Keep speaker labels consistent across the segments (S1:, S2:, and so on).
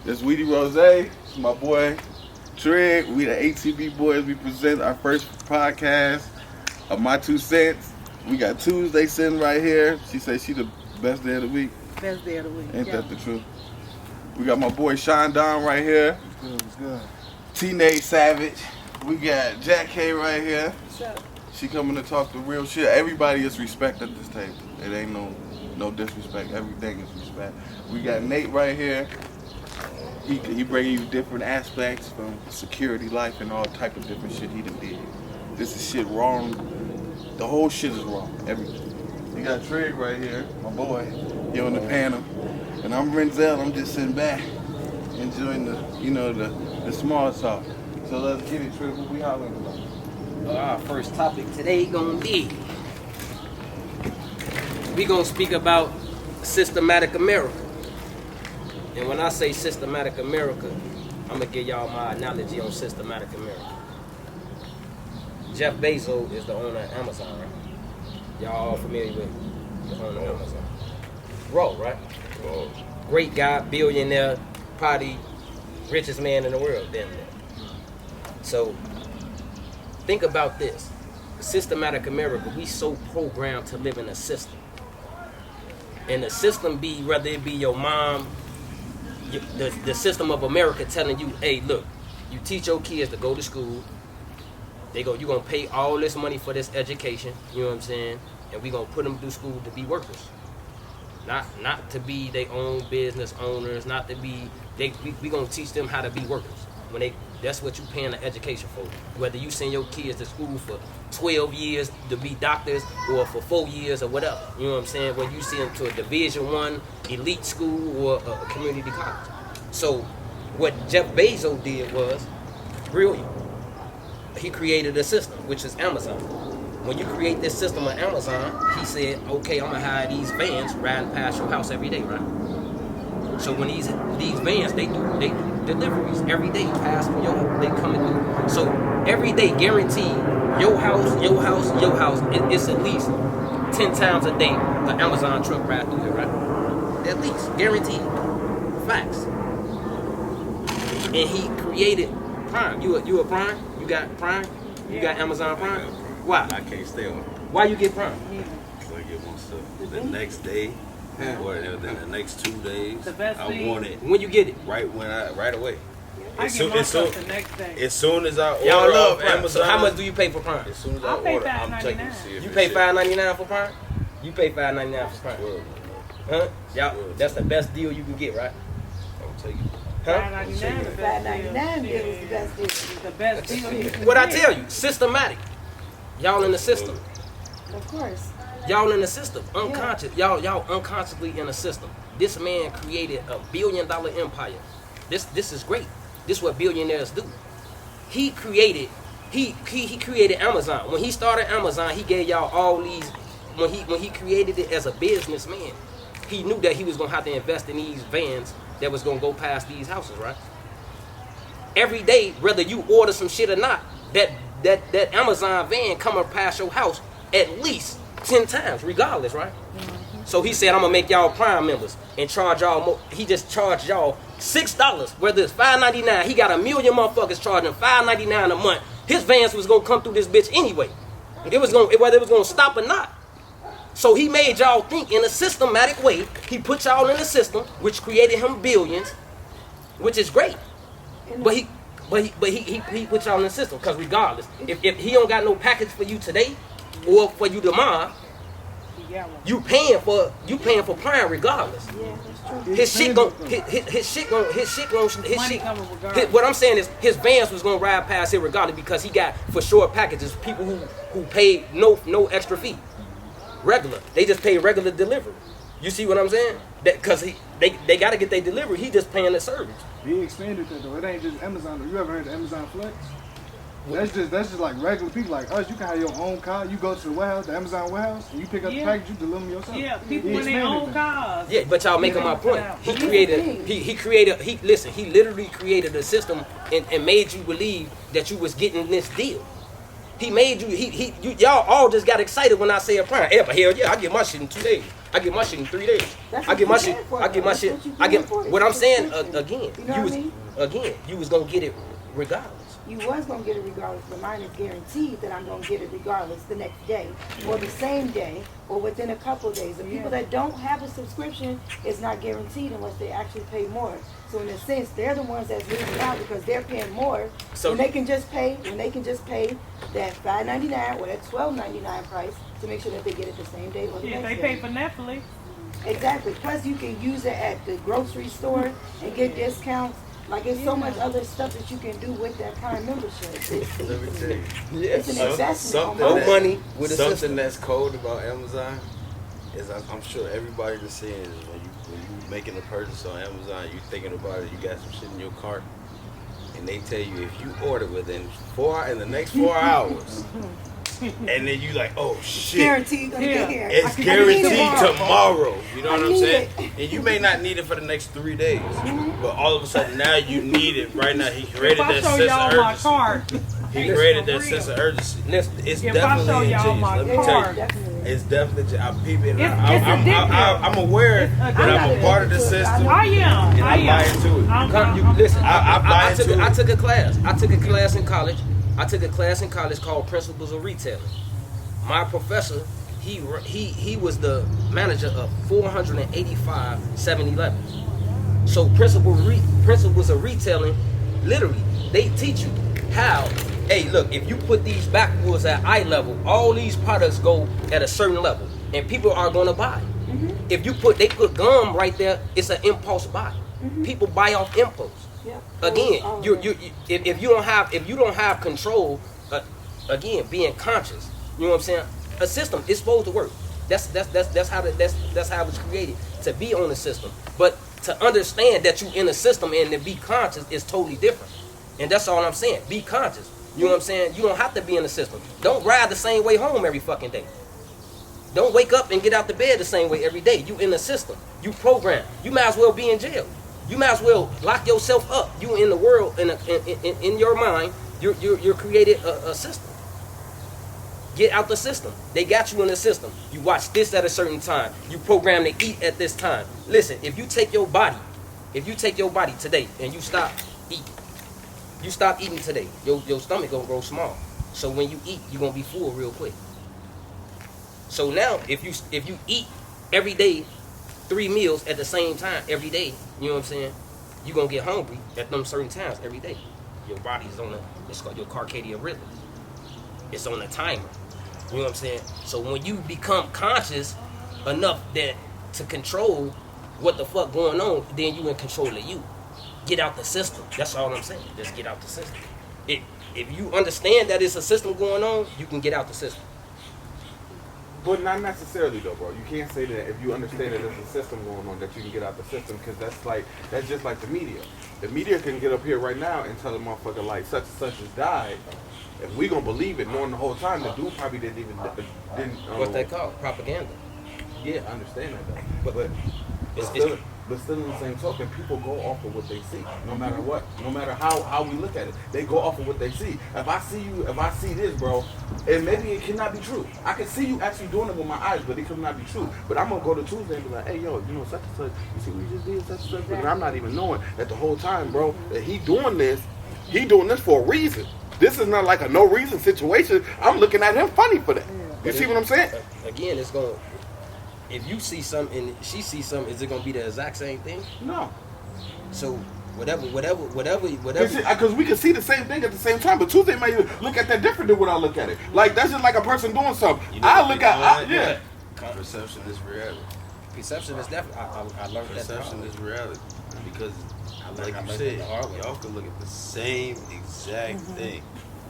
S1: This Weedy Rose. It's my boy Trig. We the ATB Boyz. We present our first podcast of My 2 Cents. We got Tuesday sitting right here. She says she the best day of the week.
S2: Best day of the week.
S1: Ain't that the truth? We got my boy Sean Don right here.
S3: What's good?
S1: Teenage Savage. We got Jack K right here.
S2: What's up?
S1: She coming to talk the real shit. Everybody is respect at this table. It ain't no disrespect. Everything is respect. We got Nate right here. He bringing you different aspects from security life and all type of different shit he done did. This is shit wrong. The whole shit is wrong. Everything. You got Trig right here, my boy. He on the panel. And I'm Renzel. I'm just sitting back, enjoying the small talk. So let's get it, Trig. What we hollering about?
S4: Our first topic today gonna be, we gonna speak about systematic America. And when I say systematic America, I'm gonna give y'all my analogy on systematic America. Jeff Bezos is the owner of Amazon. Y'all all familiar with the owner of Amazon? Bro, right? Bro. Great guy, billionaire, probably richest man in the world, damn near. So think about this. Systematic America, we so programmed to live in a system. And the system be, whether it be your mom, the system of America telling you, hey, look, you teach your kids to go to school. You're going to pay all this money for this education, you know what I'm saying? And we're going to put them through school to be workers. Not to be their own business owners, not to be, we going to teach them how to be workers. That's what you paying the education for. Whether you send your kids to school for 12 years to be doctors or for 4 years or whatever. You know what I'm saying? Whether you send them to a Division I elite school or a community college. So what Jeff Bezos did was brilliant. He created a system, which is Amazon. When you create this system of Amazon, he said, okay, I'm going to hire these vans riding past your house every day, right? So when these vans, they do deliveries every day past from your house. They coming through. So every day, guaranteed, your house, it's at least 10 times a day an Amazon truck ride through here, right? At least, guaranteed. Facts. And he created Prime. You a Prime? You got Prime? You got Amazon Prime? Why?
S5: I can't stay on.
S4: Why you get Prime?
S5: So I get my stuff the next day, or the next 2 days.
S2: The best
S5: I
S2: thing.
S5: want it
S4: When you get it?
S5: right away.
S2: I get my stuff the next day.
S5: As soon as I order
S4: Y'all love
S5: off
S4: Prime.
S5: Amazon,
S4: So how much do you pay for Prime?
S5: As soon as
S2: I
S5: I
S2: pay
S5: order, I'm checking to
S2: $5.99.
S5: see if
S4: You
S5: it's
S4: pay
S5: shit.
S4: $5.99 for Prime? You pay $5.99 for Prime?
S5: Well,
S4: Huh? Y'all, that's the best deal you can get, right?
S5: I'm tell you.
S4: Huh?
S2: $5.99 is the best deal.
S6: $5.99 is the best deal.
S2: It's the best deal you can
S4: What I
S2: get.
S4: tell you, systematic. Y'all in the system.
S6: Of course.
S4: Y'all in the system. Unconscious. Y'all unconsciously in the system. This man created a $1 billion empire. This is great. This is what billionaires do. He created Amazon. When he started Amazon, he gave y'all all these. When he created it as a businessman, he knew that he was gonna have to invest in these vans that was gonna go past these houses, right? Every day, whether you order some shit or not, that Amazon van coming past your house at least 10 times, regardless, right? So he said, I'm gonna make y'all Prime members and charge y'all more. He just charged y'all $6, whether it's $5.99. He got 1 million motherfuckers charging $5.99 a month. His vans was gonna come through this bitch anyway. Whether it was gonna stop or not. So he made y'all think in a systematic way. He put y'all in a system which created him billions, which is great. But he put y'all in the system because regardless, if he don't got no package for you today or for you tomorrow, you paying for Prime regardless.
S6: Yeah, that's true.
S4: His shit gon' what I'm saying is his vans was gonna ride past here regardless because he got for sure packages, people who paid no extra fee. Regular. They just pay regular delivery. You see what I'm saying? That cause they gotta get their delivery, he just paying the service.
S3: He expanded that though. It ain't just Amazon. You ever heard of Amazon Flex? That's just like regular people like us. You can have your own car. You go to the warehouse, the Amazon warehouse, and you pick up the package. You deliver them yourself.
S2: Yeah, people in their own cars.
S4: Yeah, but y'all making my point. He literally created a system and made you believe that you was getting this deal. He made you. Y'all all just got excited when I say a prime. Yeah, but hell yeah, I get my shit in 2 days. I get my shit in 3 days. I get my shit. I get my shit. I get. What I'm saying again. You was gonna get it regardless.
S6: You was going to get it regardless, but mine is guaranteed that I'm going to get it regardless the next day, or the same day, or within a couple of days. The people that don't have a subscription, it's not guaranteed unless they actually pay more. So in a sense, they're the ones that's losing out because they're paying more. So when they can just pay that $5.99 or that $12.99 price to make sure that they get it the same day or the next day.
S2: They pay for Netflix.
S6: Exactly. Plus, you can use it at the grocery store and get discounts. Like, there's so much other stuff that you can do with that Prime membership. It's an investment.
S4: No money with a
S5: something
S4: system.
S5: that's cold about Amazon is I'm sure everybody that's seeing is when you making a purchase on Amazon, you thinking about it, you got some shit in your cart, and they tell you if you order within the next 4 hours, and then you like, oh shit,
S6: Guaranteed gonna get here.
S5: it's guaranteed tomorrow. You know what I'm saying? And you may not need it for the next 3 days, but all of a sudden now you need it right now. He created that sense of urgency. He created that sense of urgency. It's definitely ingenious. Let me tell you. It's definitely. I peep it. I'm aware that I'm a part of the system.
S2: I am.
S5: And I buy into it.
S4: Listen,
S5: I buy into it.
S4: I took a class. I took a class in college. Called Principles of Retailing. My professor, he was the manager of 485 7-Elevens. So principles of retailing, literally, they teach you how. Hey, look, if you put these backwoods at eye level, all these products go at a certain level, and people are going to buy. If they put gum right there, it's an impulse buy. People buy off impulse.
S6: Yep.
S4: Again, if you don't have control, again, being conscious, you know what I'm saying? A system is supposed to work. That's how it was created, to be on the system. But to understand that you in a system and to be conscious is totally different. And that's all I'm saying. Be conscious. You know what I'm saying? You don't have to be in the system. Don't ride the same way home every fucking day. Don't wake up and get out the bed the same way every day. You in the system. You program. You might as well be in jail. You might as well lock yourself up. You in the world, in your mind, you're created a system. Get out the system. They got you in the system. You watch this at a certain time. You program to eat at this time. Listen, if you take your body today and you stop eating today, your stomach gonna grow small. So when you eat, you're gonna be full real quick. So now, if you eat every day 3 meals at the same time every day, you know what I'm saying? You're gonna get hungry at them certain times every day. Your body's on it's called your circadian rhythm. It's on a timer. You know what I'm saying? So when you become conscious enough to control what the fuck going on, then you in control of you. Get out the system. That's all I'm saying. Just get out the system. If you understand that it's a system going on, you can get out the system.
S1: But not necessarily though, bro. You can't say that if you understand that there's a system going on that you can get out the system, because that's just like the media. The media can get up here right now and tell a motherfucker like such and such has died. If we gonna believe it, knowing the whole time the dude probably didn't.
S4: What's that called? Propaganda.
S1: Yeah, I understand that though. But still in the same token, people go off of what they see, no matter what, no matter how we look at it. They go off of what they see. If I see this, bro, and maybe it cannot be true. I can see you actually doing it with my eyes, but it could not be true. But I'm gonna go to Tuesday and be like, hey, yo, you know, such and such. You see what you just did, such and such. And I'm not even knowing that the whole time, bro, that he doing this for a reason. This is not like a no reason situation. I'm looking at him funny for that. You see what I'm saying?
S4: Again, it's going. If you see something and she sees something, is it gonna be the exact same thing?
S1: No.
S4: So whatever.
S1: Because we can see the same thing at the same time, but Tuesday might look at that different than what I look at it. Like that's just like a person doing something.
S5: You know
S1: I look at
S5: perception is reality.
S4: Perception is definitely. I learned that.
S5: Perception is reality because, like you said, y'all can look at the same exact thing,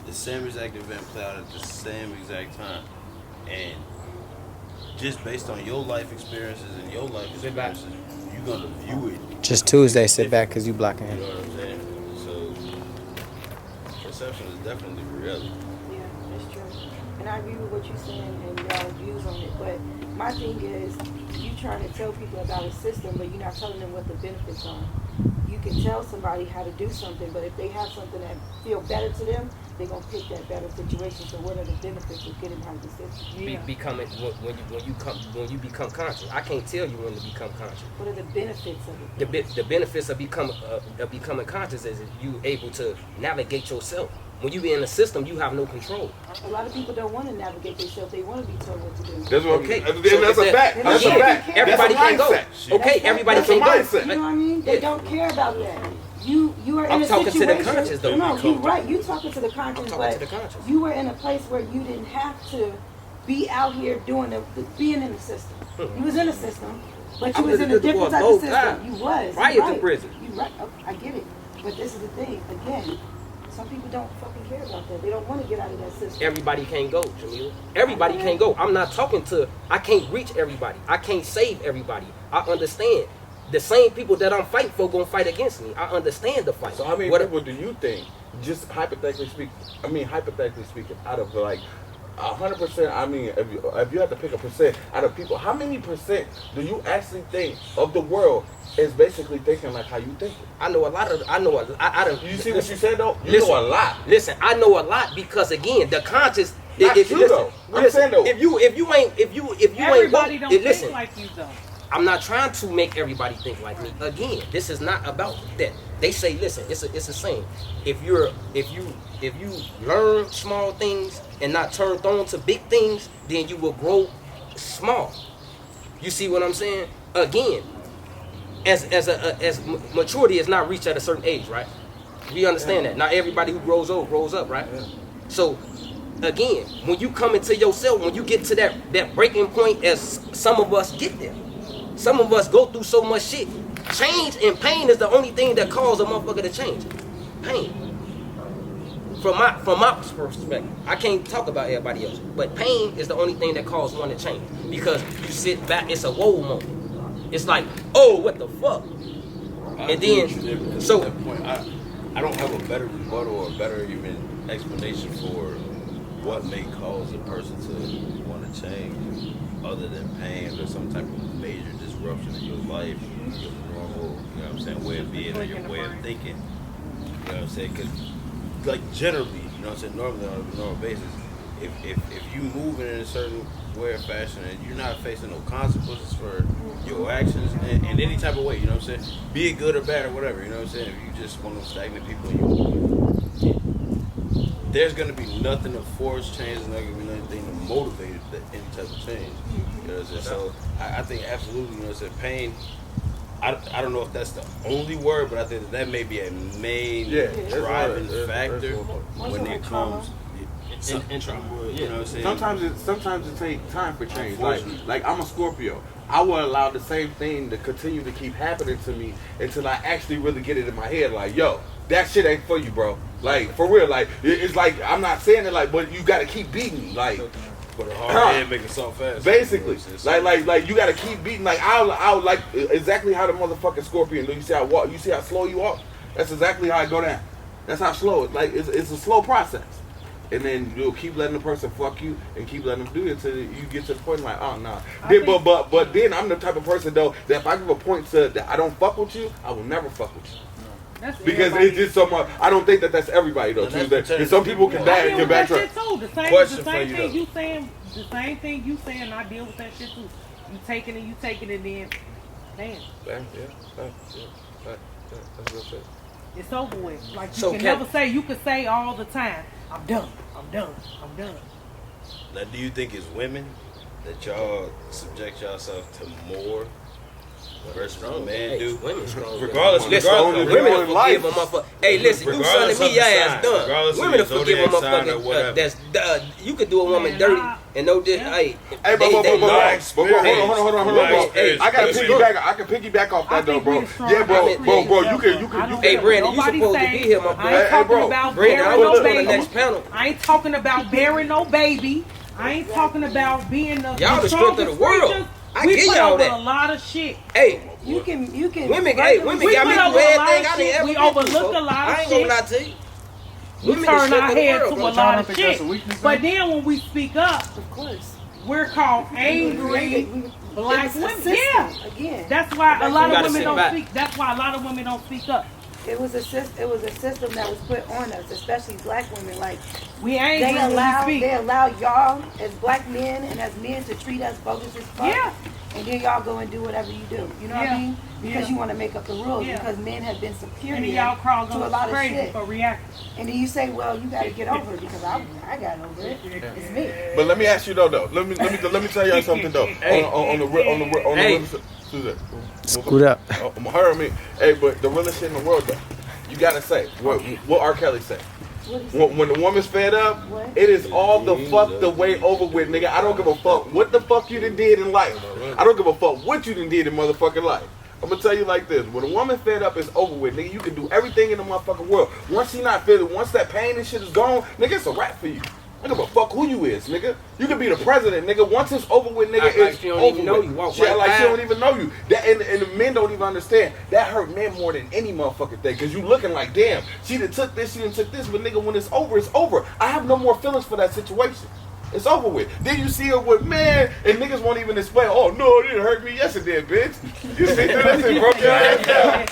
S5: the same exact event play out at the same exact time, and just based on your life experiences and your life experiences, you're gonna view it.
S7: Just Tuesday, sit back because you blocking him.
S5: You know what I'm saying? So perception is definitely reality.
S6: Yeah, that's true. And I agree with what you're saying and y'all's views on it. But my thing is, you trying to tell people about a system, but you're not telling them what the benefits are. you can tell somebody how to do something, but if they have something that feel better to them, they're gonna pick that better situation. So what are the benefits of getting out of the system?
S4: Becoming when you become conscious. I can't tell you when to become conscious.
S6: What are the benefits of it?
S4: The benefits of becoming conscious is you able to navigate yourself. When you be in the system, you have no control.
S6: A lot of people don't want to navigate themselves. They want to be told what to do.
S1: That's what,
S4: okay.
S1: That's a fact. That's a fact.
S4: Everybody can go. Okay, everybody can go.
S6: You know what I mean? They don't care about that. You are in
S4: I'm
S6: a
S4: talking
S6: situation.
S4: to the conscious though.
S6: No, you're right. You talking to the conscious, but
S4: to the conscious.
S6: you were in a place where you didn't have to be out here being in the system. You was in the system, but you was in a different type of system. You was
S4: prior to prison.
S6: You right. I get it. But this is the thing. Again, some people don't fucking care about that. They don't want to get out of that system.
S4: Everybody can't go, Jamila. Everybody can't go. I'm not talking to. I can't reach everybody. I can't save everybody. I understand. The same people that I'm fighting for gonna fight against me. I understand the fight.
S1: So how many people do you think, just hypothetically speaking, out of like 100%, I mean, if you have to pick a percent out of people, how many percent do you actually think of the world is basically thinking like how you think?
S4: I know a lot of. I don't.
S1: You see what you said though? You know a lot.
S4: Listen, I know a lot because again, the conscious.
S1: Not true though. I'm saying though.
S4: If you ain't
S2: Everybody don't
S4: listen.
S2: think like you though.
S4: I'm not trying to make everybody think like me. Again, this is not about that. They say, listen, it's a saying. If you learn small things and not turn on to big things, then you will grow small. You see what I'm saying? Again, as maturity is not reached at a certain age, right? We understand that. Not everybody who grows old grows up, right? So again, when you come into yourself, when you get to that breaking point, as some of us get there. Some of us go through so much shit. Change and pain is the only thing that causes a motherfucker to change. Pain. From my perspective, I can't talk about everybody else, but pain is the only thing that causes one to change. Because you sit back, it's a whoa moment. It's like, oh, what the fuck? And then, so
S5: at that point, I don't have a better rebuttal or a better even explanation for what may cause a person to want to change, other than pain or some type of major disruption in your life, your normal, you know what I'm saying, way of being or your way of thinking. You know what I'm saying? Because, like, generally, you know what I'm saying, normally on a normal basis, if you moving in a certain way or fashion and you're not facing no consequences for your actions in any type of way, you know what I'm saying, be it good or bad or whatever, you know what I'm saying, if you just one of those stagnant people there's going to be nothing to force change, and there's going to be nothing to motivate any type of change. You know what I'm saying? So I think absolutely, you know what I'm saying, pain, I don't know if that's the only word, but I think that may be a main driving factor when it comes in trauma. You know what I'm saying?
S1: Sometimes it takes time for change. Like I'm a Scorpio. I will allow the same thing to continue to keep happening to me until I actually really get it in my head. Like, yo, that shit ain't for you, bro. Like, for real. Like, it's like, I'm not saying it like, but you gotta keep beating. Like,
S5: but a hard head make it so fast.
S1: Basically, like you gotta keep beating. Like, I'll like exactly how the motherfucking Scorpion do. You see how I walk? You see how slow you walk? That's exactly how I go down. That's how slow. Like, it's a slow process. And then you'll keep letting the person fuck you and keep letting them do it until you get to the point like, oh no. Nah. But then I'm the type of person though that if I give a point to that I don't fuck with you, I will never fuck with you.
S2: That's
S1: because it's just so much. I don't think that's everybody though. And some people can backtrack.
S2: The same thing you saying, I deal with that shit too. You taking it, then damn.
S1: That's real shit.
S2: It's over with. Like you can say all the time, I'm done.
S5: Now, do you think it's women that y'all subject yourself to more versus men do?
S4: Women strong.
S5: Regardless,
S4: women will forgive a motherfucker. Hey, listen, you son of me, your ass done. Women will forgive a motherfucker. That's you could do a woman dirty and no this. Hey,
S1: hold on. I gotta piggyback. I can piggyback off that though, bro. Yeah, bro. You can.
S4: Hey, Brandon, you supposed to be here, my boy.
S2: Hey, bro.
S4: Brandon, I want to on the next panel.
S2: I ain't talking about bearing no baby. I ain't talking about being the
S4: y'all the strength of the world. I
S2: we
S4: get
S2: put
S4: y'all
S2: over
S4: that.
S2: a lot of shit.
S4: Hey,
S6: you can.
S4: Women got me through everything I didn't ever.
S2: We overlooked a lot of shit.
S4: I ain't gonna lie to you.
S2: We turn our head to a lot of shit. But then when we speak up,
S6: of course,
S2: we're called angry. black
S6: It's a
S2: women.
S6: system,
S2: Yeah,
S6: again.
S2: that's why a lot of women don't
S4: back.
S2: speak. That's why a lot of women don't speak up.
S6: It was a system that was put on us, especially black women. Like
S2: We ain't
S6: they
S2: really speak.
S6: allow y'all as black men and as men to treat us bogus as fuck.
S2: Yeah.
S6: And then y'all go and do whatever you do. You know what I mean? Because you want to make up the rules.
S2: Yeah.
S6: Because men have been superior
S2: And then y'all crawl
S6: to a
S2: going
S6: lot of
S2: crazy
S6: shit.
S2: for reacting.
S6: And then you say, well, you got to get over it because I got over it. It's me.
S1: But let me ask you though. Let me tell y'all something though. On the real
S7: Scoot up.
S1: Her and me. Hey, but the realest shit in the world though. You gotta say what R. Kelly say. When the woman's fed up, it is all the fuck the way over with, nigga. I don't give a fuck what the fuck you done did in life. I don't give a fuck what you done did in motherfucking life. I'm gonna tell you like this: when a woman fed up, it's over with, nigga. You can do everything in the motherfucking world. Once she not feeling, once that pain and shit is gone, nigga, it's a wrap for you. I don't give a fuck who you is, nigga. You can be the president, nigga. Once it's over with, nigga,
S4: Act like
S1: it's
S4: she don't
S1: over
S4: even know
S1: with.
S4: you. Walk
S1: She
S4: right
S1: act like she
S4: by.
S1: don't even know you. That and the men don't even understand. That hurt men more than any motherfucking thing. Cause you looking like, damn, she done took this, she done took this, but nigga, when it's over, it's over. I have no more feelings for that situation. It's over with. Then you see her with man, and niggas won't even explain. Oh no, it didn't hurt me. Yes, it did, bitch. You see through this and broke your ass down.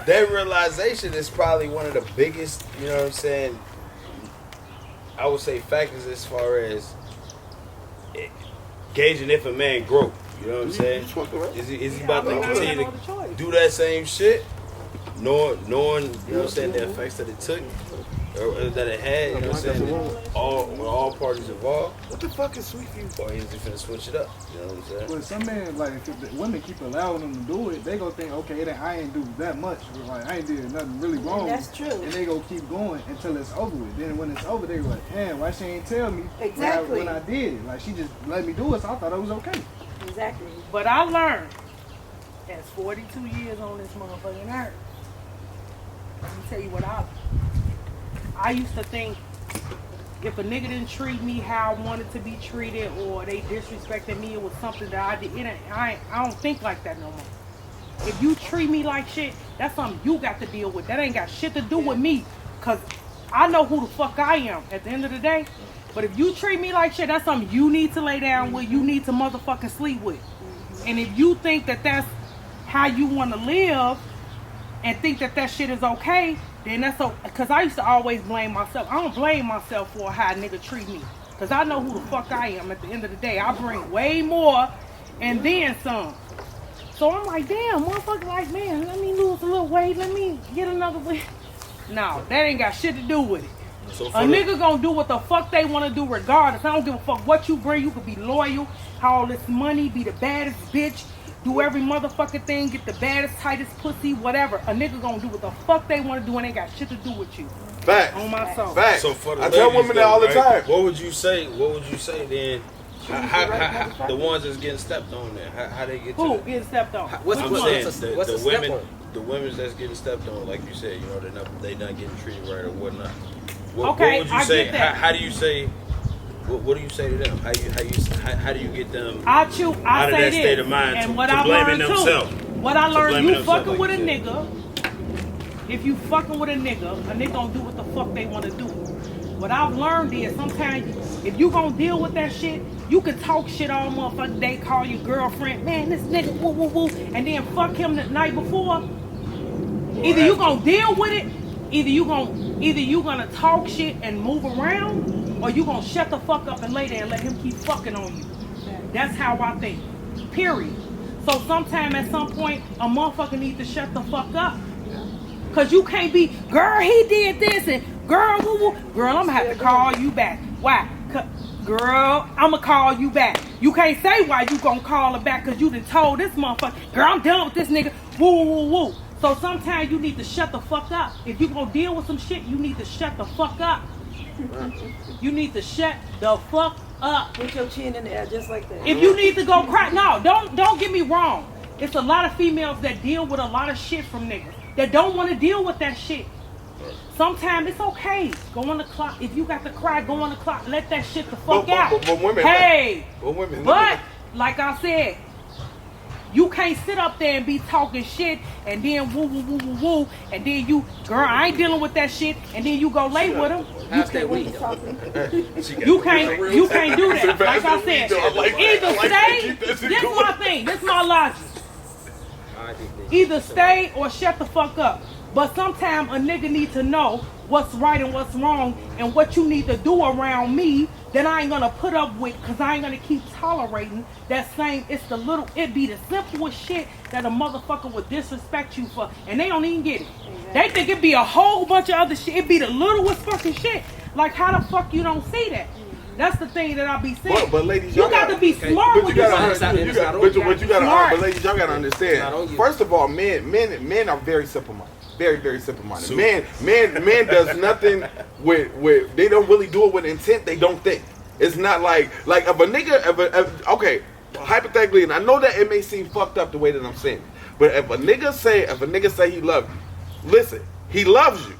S5: That realization is probably one of the biggest, you know what I'm saying, I would say factors as far as gauging if a man grow. You know what I'm saying? Is he about to continue to do that same shit? Knowing, you know what I'm saying, the effects that it took or that it had, you know what I'm saying? All parties involved.
S1: What the fuck is sweet for you?
S5: Or he's just finna switch it up. You know what I'm saying?
S3: But some men, like, if the women keep allowing them to do it, they gonna think, okay, I ain't do that much. Like, I ain't did nothing really wrong.
S6: That's true.
S3: And they gonna keep going until it's over with. Then when it's over, they go like, damn, why she ain't tell me
S6: Exactly.
S3: when I did it? Like, she just let me do it, so I thought it was okay.
S6: Exactly.
S2: But I learned, as 42 years on this motherfucking earth, let me tell you what I used to think if a nigga didn't treat me how I wanted to be treated or they disrespected me, it was something that I did. I don't think like that no more. If you treat me like shit, that's something you got to deal with. That ain't got shit to do with me. Cause I know who the fuck I am at the end of the day. But if you treat me like shit, that's something you need to lay down with, you need to motherfucking sleep with. And if you think that that's how you want to live and think that that shit is okay, then that's so. Because I used to always blame myself. I don't blame myself for how a nigga treat me. Because I know who the fuck I am at the end of the day. I bring way more and then some. So I'm like, damn, motherfucker, like, man, let me lose a little weight. Let me get another weight. No, that ain't got shit to do with it.
S5: So
S2: A nigga gonna do what the fuck they wanna do regardless. I don't give a fuck what you bring. You could be loyal, have all this money, be the baddest bitch, do every motherfucking thing, get the baddest, tightest pussy, whatever. A nigga gonna do what the fuck they wanna do and ain't got shit to do with you.
S1: Facts.
S2: On my soul.
S1: Facts.
S5: So for the
S1: I tell
S5: ladies,
S1: women that all the
S5: right,
S1: time.
S5: What would you say then? How, the ones that's getting stepped on there, how they get to
S2: Who
S5: the,
S2: getting stepped on?
S4: What's
S5: I'm
S4: the
S5: saying
S4: what's
S5: the
S4: the step
S5: women,
S4: on?
S5: the women that's getting stepped on, like you said, you know, they not getting treated right or whatnot.
S2: Okay,
S5: what would you
S2: I
S5: say?
S2: get that.
S5: How do you say? What do you say to them? How do you get them
S2: I
S5: out
S2: say
S5: of that
S2: this,
S5: state of mind
S2: and
S5: to
S2: what I
S5: blaming
S2: learned
S5: themselves?
S2: too. What I learned,
S5: blaming
S2: you
S5: themselves,
S2: fucking
S5: like
S2: with a
S5: you said.
S2: nigga. If you fucking with a nigga gonna do what the fuck they wanna do. What I've learned is sometimes if you gonna deal with that shit, you can talk shit all motherfucking day, call your girlfriend, man, this nigga woo woo woo, and then fuck him the night before. Either you gonna deal with it, either you gonna talk shit and move around, or you gonna shut the fuck up and lay there and let him keep fucking on you. That's how I think. Period. So sometime at some point, a motherfucker needs to shut the fuck up. Cause you can't be, girl, he did this and girl, woo woo. Girl, I'm gonna have to call you back. Why? Girl, I'm gonna call you back. You can't say why you gonna call her back cause you done told this motherfucker, girl, I'm done with this nigga. Woo woo woo. So sometimes you need to shut the fuck up. If you gonna deal with some shit, you need to shut the fuck up. You need to shut the fuck up.
S6: Put your chin in the air just like that.
S2: If you need to go cry, no, don't get me wrong. It's a lot of females that deal with a lot of shit from niggas that don't want to deal with that shit. Sometimes it's okay. Go on the clock. If you got to cry, go on the clock. Let that shit the fuck out.
S1: But women,
S2: hey,
S1: women,
S2: but like I said, you can't sit up there and be talking shit and then woo woo woo woo woo and then you, girl, I ain't dealing with that shit and then you go lay with him.
S4: Pass that weed.
S2: You can't do that. Like I said, either stay. This is my thing. This is my logic. Either stay or shut the fuck up. But sometimes a nigga need to know what's right and what's wrong and what you need to do around me that I ain't gonna put up with, cause I ain't gonna keep tolerating that same. It be the simplest shit that a motherfucker would disrespect you for, and they don't even get it. Exactly. They think it be a whole bunch of other shit. It be the littlest fucking shit. Like how the fuck you don't see that? That's the thing that I be saying.
S1: But ladies,
S2: you got to be smart with this.
S1: But ladies, y'all gotta understand. First of all, men are very simple-minded. Very, very simple-minded. Men does nothing with. They don't really do it with intent. They don't think. It's not like if a nigga, okay, hypothetically, and I know that it may seem fucked up the way that I'm saying it, but if a nigga say he loves you, listen, he loves you.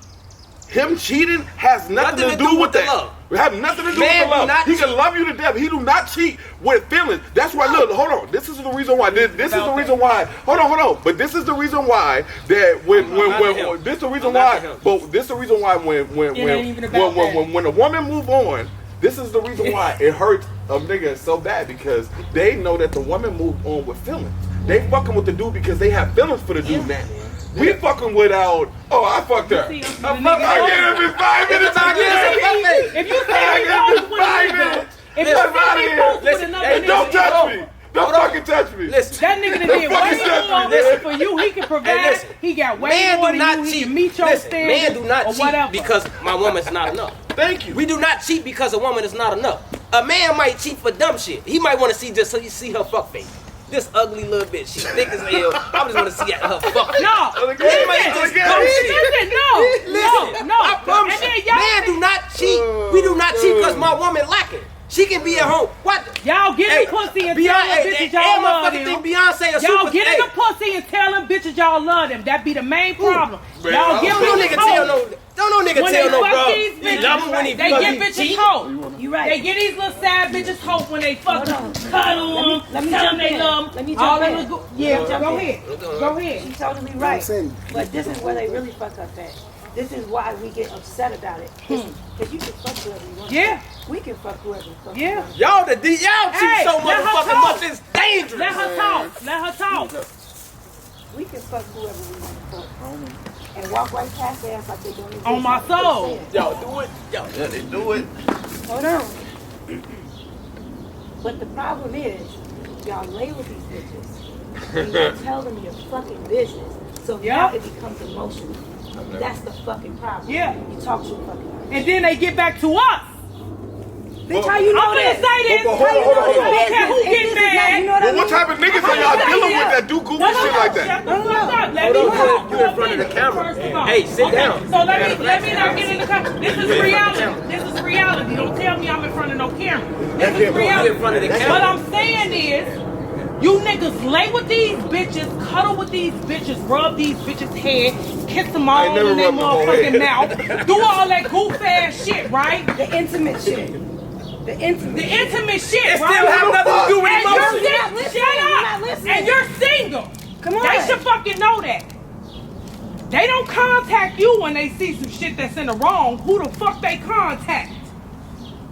S1: Him cheating has nothing to do with that. Love. It has nothing to do with the love. He can love you to death. He do not cheat with feelings. That's why. Look, hold on. This is the reason why. This is the reason why. Hold on. But this is the reason why that when this is the reason why. But this is the reason why when a woman move on. This is the reason why it hurts a nigga so bad, because they know that the woman moved on with feelings. They fucking with the dude because they have feelings for the dude now. We fucking without. Oh, I fucked her. I get him in 5 minutes.
S2: If you
S1: Hey, don't touch me. Don't fucking touch me.
S2: Listen, that nigga that did way more for you. He can provide. He got way more than you. He can meet your standards.
S4: Men do not cheat because my woman's not enough.
S1: Thank you.
S4: We do not cheat because a woman is not enough. A man might cheat for dumb shit. He might want to see just so you see her fuck face. This ugly little bitch, she's thick as hell. I just want to see her fuck.
S2: No, no.
S4: I promise you, men do not cheat. We do not cheat because my woman lacking. She can be at home. What?
S2: Y'all get the pussy and tell them bitches y'all love them. Y'all get in the pussy and tell them bitches y'all love them. That be the main problem. Y'all give them nigga tell no.
S4: Don't no nigga tell no bro.
S2: They get bitches hope. You right. They get these little sad bitches hope when they fuck them, cuddle them, tell them they love them.
S6: Let me jump in.
S2: Go ahead. Go ahead.
S6: She's totally right. But this is where they really fuck up at. This is why we get upset about it. Because you can fuck whoever you want.
S2: Yeah.
S6: We can fuck whoever we fuck.
S2: Yeah.
S4: Y'all cheat so motherfucking much. It's dangerous.
S2: Let her talk.
S6: We can fuck whoever we want to fuck. And walk right past their ass like they don't even.
S2: On my soul.
S4: Y'all do it.
S1: Yeah, they do it.
S6: Hold on. But the problem is, y'all lay with these bitches. And y'all tell them your fucking business. So now it becomes emotional. That's the fucking problem.
S2: Yeah.
S6: You talk to your fucking ass.
S2: And then they get back to us.
S6: Bitch, how you know
S2: I'm
S6: that?
S2: gonna say this.
S1: Hold on.
S2: I don't care who get mad.
S1: What type of niggas are y'all dealing with that do goofy shit like that?
S2: Let me talk.
S4: You in front of the camera. Hey, sit down.
S2: So let me not get in the camera. This is reality. This is reality. Don't tell me I'm in front of no camera. This is reality.
S4: In front of the camera.
S2: What I'm saying is, you niggas lay with these bitches, cuddle with these bitches, rub these bitches' head, kiss them all in their motherfucking mouth, do all that goof ass shit, right?
S6: The intimate shit. The intimate
S2: shit,
S4: it
S2: right?
S4: still have nothing to do with
S2: emotion. Shut up! And you're single.
S6: Come on.
S2: They should fucking know that. They don't contact you when they see some shit that's in the wrong. Who the fuck they contact?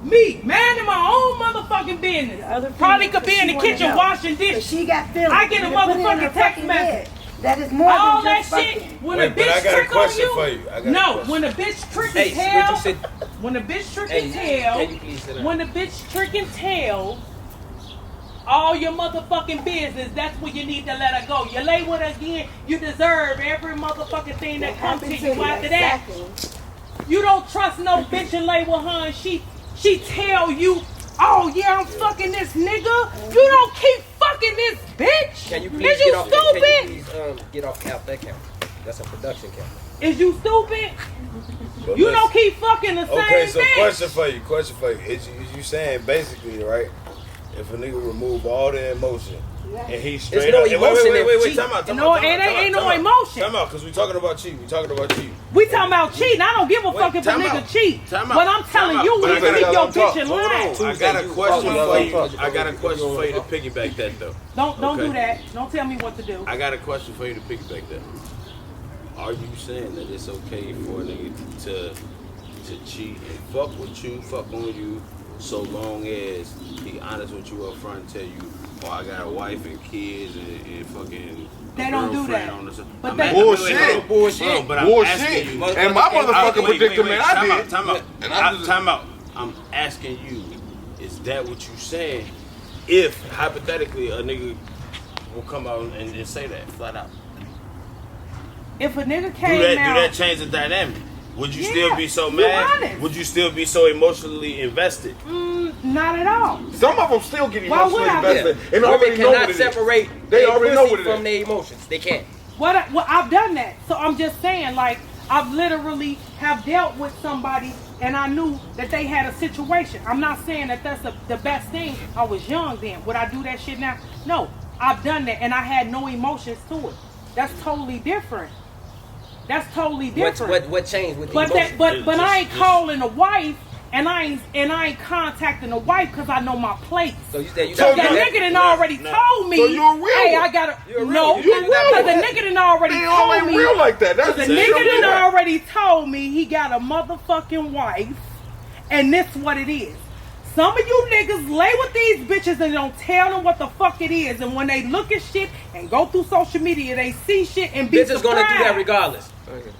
S2: Me, man, in my own motherfucking business. Probably could be in the kitchen washing dishes.
S6: She got feelings.
S2: I get a motherfucking text message.
S6: That is more
S2: all
S6: than
S2: that shit. When a bitch trick on you, when a bitch trick and tell, when a bitch trick and tell, when a bitch trick and tell, all your motherfucking business, that's where you need to let her go. You lay with her again, you deserve every motherfucking thing that comes to you after that. You don't trust no bitch and lay with her and she tell you, oh yeah, I'm fucking this nigga. You don't keep fucking this bitch.
S4: Can you please
S2: Is you stupid?
S4: Get off that camera. That's a production camera.
S2: Is you stupid? But you don't keep fucking the same
S5: Okay, so
S2: bitch.
S5: question for you. Is you saying basically, right? If a nigga remove all the emotion and he straight
S4: no
S5: up.
S4: Emotion
S5: Wait, time out.
S2: Ain't no emotion.
S5: Time out, because we talking about cheating.
S2: We talking about cheating. I don't give a fuck if a nigga cheat. What I'm telling you is keep your bitch in line.
S5: I got a question for you. I got a question for you to piggyback that though.
S2: Don't do that. Don't tell me what to do.
S5: I got a question for you to piggyback that. Are you saying that it's okay for a nigga to to cheat and fuck with you, fuck on you, so long as he honest with you up front and tell you, oh, I got a wife and kids and fucking
S2: they don't do that.
S1: But they bullshit.
S5: Bullshit. But I'm asking you.
S1: And my motherfucking predicament, I did.
S5: Time out. I'm asking you, is that what you saying? If hypothetically a nigga will come out and say that flat out.
S2: If a nigga came
S5: do
S2: out,
S5: that change the dynamic? Would you still be so mad?
S2: Honest.
S5: Would you still be so emotionally invested?
S2: Not at all.
S1: Some of them still get emotionally invested and
S4: Women
S1: already know what
S4: cannot
S1: it is.
S4: separate
S1: They already know what it
S4: from
S1: is.
S4: their emotions. They can't.
S2: Well, I've done that. So I'm just saying, like, I've literally have dealt with somebody and I knew that they had a situation. I'm not saying that that's the best thing. I was young then. Would I do that shit now? No. I've done that and I had no emotions to it. That's totally different. That's totally different.
S4: What changed with the
S2: But
S4: emotions?
S2: but I ain't calling a wife and I ain't contacting a wife because I know my place.
S4: So you said you
S2: So
S4: got
S2: the nigga done already told me.
S1: So you're a real
S2: Hey,
S1: one.
S2: I gotta.
S4: You're a real
S2: No,
S4: one. You're a real
S2: because the
S1: one.
S2: nigga done already
S1: They all
S2: told
S1: ain't
S2: me.
S1: real like that. That's
S2: The
S1: just
S2: nigga
S1: your
S2: done
S1: real.
S2: already told me he got a motherfucking wife, and this what it is. Some of you niggas lay with these bitches and don't tell them what the fuck it is, and when they look at shit and go through social media, they see shit and be
S4: Bitches
S2: surprised.
S4: gonna do that regardless.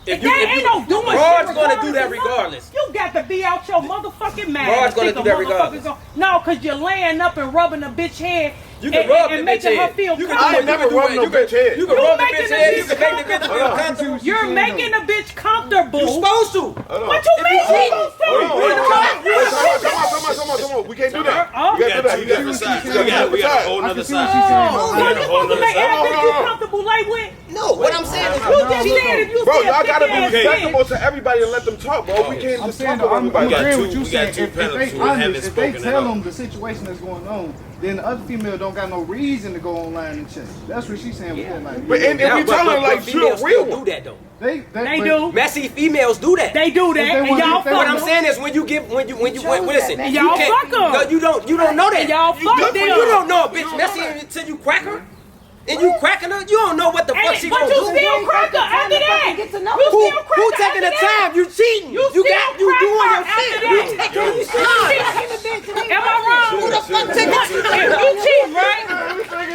S2: Ain't no doing shit.
S4: Broad's gonna do that regardless.
S2: You got to be out your motherfucking mind.
S4: Broad's gonna
S2: Think
S4: do
S2: a
S4: that regardless.
S2: motherfucker No, cause you're laying up and rubbing a bitch head.
S4: You can rub the
S2: and
S4: bitch
S2: making her
S4: head.
S2: feel
S4: You can
S1: I ain't
S2: comfortable.
S1: never rubbed no bitch head.
S4: You can
S2: You
S4: rub the
S2: making
S4: bitch
S2: the
S4: head. You
S2: bitch
S4: can make the bitch feel
S2: comfortable.
S4: comfortable.
S2: You're making the bitch comfortable.
S4: You supposed to.
S2: What you mean?
S4: cheat-
S2: supposed to?
S1: Hold on. We can't do that.
S2: Oh.
S1: We can't do that.
S5: We got two different sides. We got a whole
S3: I
S5: nother
S3: can see what
S5: side.
S3: she's saying.
S2: So
S3: though.
S2: you supposed to make every bitch you comfortable lay with?
S4: No, what I'm saying is
S2: You just said if you
S1: Bro,
S2: see a
S1: y'all gotta
S2: thick ass
S1: be respectable
S2: bitch.
S1: to everybody and let them talk, bro. We can't
S3: I'm
S1: just
S3: saying
S1: talk
S3: though,
S1: about
S3: I'm
S1: everybody.
S3: agreeing
S5: two-
S3: with you
S5: we got
S3: saying
S5: two
S3: if
S5: panelists
S3: they
S5: who haven't
S3: honest, if they
S5: spoken
S3: tell
S5: at all.
S3: them the situation that's going on, then the other female don't got no reason to go online and check. That's what she's saying with that. Like,
S1: But and we tell her like you're a
S4: females
S1: real
S4: still
S1: one.
S4: do that though.
S2: They
S3: but-
S2: do.
S4: Messy females do that.
S2: They do that.
S3: If they
S2: And
S3: want-
S2: y'all
S3: if they
S2: fuck
S4: What
S3: want-
S4: I'm
S2: them.
S4: saying is when you listen,
S6: And
S2: y'all
S4: can't-
S2: fuck 'em.
S4: No, you don't know that.
S2: And y'all
S4: You
S2: fuck
S4: don't-
S2: them.
S4: You don't know a bitch messy until you crack her. And you cracking her, you don't know what the fuck she
S2: But
S4: gonna
S2: you
S4: do.
S2: still crack her after that.
S6: Get to know
S2: You
S6: who-
S2: still crack
S4: Who
S2: her
S4: taking the
S2: after that.
S4: time? You cheating.
S2: You
S4: You
S2: still
S4: doing
S2: crack
S4: your
S2: her
S4: shit.
S2: after
S4: You
S2: that.
S4: taking your shit.
S2: Am I wrong?
S4: Who the fuck taking
S2: If you cheat, right?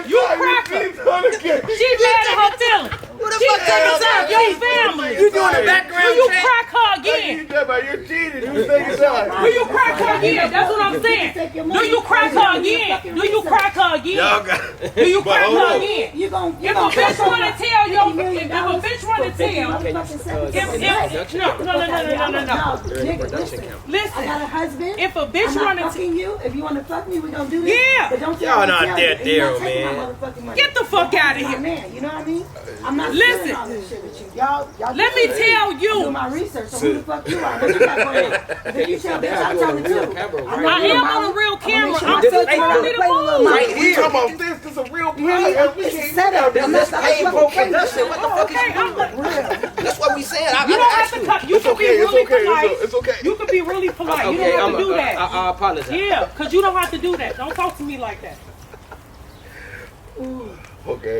S2: You crack her. She mad at her feelings.
S4: Who the
S2: She
S4: fuck taking the time?
S2: your family.
S4: You doing the background
S2: Will you
S4: check?
S2: crack her again?
S1: You're cheating. You taking time.
S2: Will you crack her again? That's what I'm saying. Do you crack her again? Do you crack her again?
S5: Y'all got.
S2: Do you crack
S5: hold
S2: her
S5: on.
S2: again?
S6: You gon'
S2: If a bitch wanna tell your, if a bitch wanna tell,
S6: Listen,
S2: listen,
S6: I got a husband.
S2: if a bitch
S6: I'm not
S2: wanna
S6: fucking you. If you wanna fuck me, we gonna do this.
S2: Yeah.
S6: But don't
S5: Y'all not
S6: tell
S5: that
S6: me. You're not
S5: Daryl,
S6: taking my
S5: man.
S6: motherfucking money.
S2: get the fuck out of
S6: My
S2: here.
S6: man, you know what I mean? I'm not
S2: Listen.
S6: doing all this shit with you. Y'all
S2: Let me tell
S6: I do
S2: you,
S6: my research. So who the fuck you are? What you got going on? If you tell bitch, I'm telling you.
S2: I am on a real camera. I'm
S4: This
S2: still
S4: is
S2: telling me to move.
S4: Right
S1: We
S4: here.
S1: talking about this. This is a real
S6: Yeah,
S1: podcast. We
S6: it's
S1: can't
S6: set up. I'm
S4: This
S6: not
S4: paid
S6: the
S4: for
S6: fucking
S4: production. What the fuck
S2: Okay,
S4: is you doing? That's what we saying.
S2: You don't have to cut. You can be really polite.
S1: It's okay.
S2: You can be really polite. You don't have to do that.
S4: I apologize.
S2: Yeah, because you don't have to do that. Don't talk to me like that.
S1: Okay.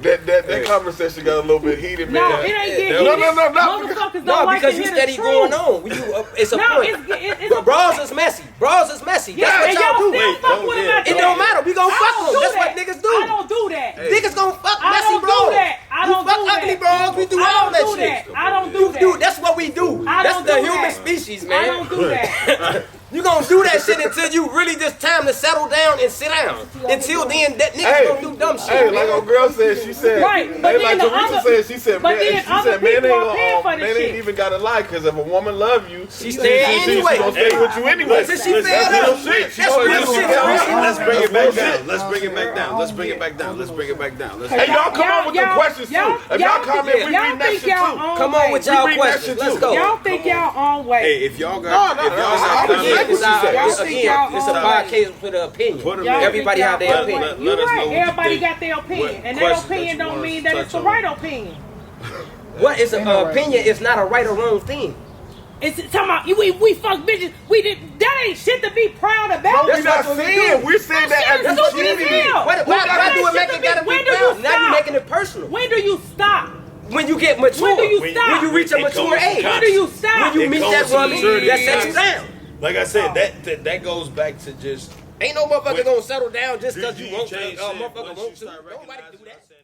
S1: That conversation got a little bit heated, man.
S2: No, it ain't getting
S1: No,
S2: heated.
S1: no.
S2: Motherfuckers
S4: No,
S2: don't like
S4: because
S2: to
S4: you
S2: hear
S4: steady
S2: the
S4: going
S2: truth.
S4: on. It's a
S2: No,
S4: point.
S2: it's a
S4: But bras is messy. Bras is messy. That's
S2: Yeah, and
S4: what
S2: y'all
S4: y'all do.
S2: still fuck with them after
S4: It
S2: that.
S4: don't matter. We gon'
S2: I
S4: fuck
S2: don't
S4: them.
S2: do
S4: That's
S2: that.
S4: what niggas do.
S2: I don't do that.
S4: Niggas gon' fuck
S2: I
S4: messy
S2: don't do
S4: bras.
S2: that. I
S4: We
S2: don't
S4: fuck
S2: do
S4: ugly
S2: that.
S4: bras. We do
S2: I
S4: all
S2: don't
S4: that
S2: do
S4: shit.
S2: that. I don't do
S4: You
S2: that.
S4: do. That's what we do.
S2: I
S4: That's
S2: don't
S4: the
S2: do
S4: human
S2: that.
S4: species,
S2: I
S4: man.
S2: don't do that.
S4: You gonna do that shit until you really just time to settle down and sit down. Until then, that nigga gonna do dumb shit.
S1: Hey, like our girl said, she said,
S2: Right, but
S1: hey,
S2: then
S1: like
S2: the
S1: Teresa
S2: other-
S1: said, she said,
S2: but
S1: man,
S2: then
S1: she
S2: other
S1: said, man
S2: people are paying
S1: ain't
S2: for this
S1: man
S2: shit.
S1: ain't even gotta lie, because if a woman love you,
S4: She stay anyway.
S1: She gonna stay with you anyway.
S4: Since she
S1: That's
S4: fed
S1: real
S4: up.
S1: shit. She
S4: That's
S1: gonna
S4: real
S1: do
S4: shit,
S1: that.
S4: Teresa.
S5: Let's bring it back
S1: That's real
S5: down.
S1: shit.
S5: Let's bring it back down. Let's bring it back down. Let's bring it back down. Let's
S1: Hey, y'all come on with the questions too. If y'all comment, we
S2: y'all
S1: read that
S2: think
S1: shit
S2: y'all
S1: too.
S2: own
S4: Come on with
S2: way.
S4: y'all
S1: We read that
S4: questions.
S1: shit
S4: Let's
S1: too.
S4: go.
S2: Y'all think y'all own way.
S5: Hey, if y'all got,
S1: No,
S5: if y'all
S1: I
S5: got
S1: was
S4: Again,
S1: saying
S4: it's
S1: what you said.
S4: again, it's a podcast for the opinion.
S5: Put 'em
S2: Y'all
S5: in.
S4: Everybody
S2: think
S4: have their
S2: y'all own
S4: opinion.
S2: way.
S5: Let
S2: You're
S5: us know
S2: right.
S5: what you
S2: Everybody
S5: think.
S2: got their opinion,
S5: What
S2: and their
S5: questions that
S2: opinion
S5: you
S2: don't
S5: wanna
S2: mean that it's
S5: touch
S2: the
S5: on?
S2: right opinion.
S4: What is an opinion? It's not a right or wrong thing.
S2: It's talking about we fuck bitches. We did that ain't shit to be proud about.
S1: We're not saying. We're saying that as
S2: That's
S1: a
S2: stupid as
S1: cheating.
S2: hell.
S4: Why do it make it gotta be
S2: When do you
S4: proud? Now you
S2: stop?
S4: making it personal.
S2: When do you stop?
S4: When you get mature,
S2: When do you stop?
S4: when you reach a
S5: It
S4: mature
S5: comes
S4: age,
S2: When do you stop?
S4: when you
S5: It
S4: meet
S5: comes
S4: that
S5: to
S4: woman
S5: maturity.
S4: that settles down.
S5: Like I said, that goes back to just
S4: Ain't no motherfucker
S5: When-
S4: gonna settle down just because you want to.
S5: change shit
S4: Motherfucker
S5: once
S4: want
S5: you
S4: to.
S5: start
S4: Nobody
S5: recognizing
S4: do that.
S5: yourself.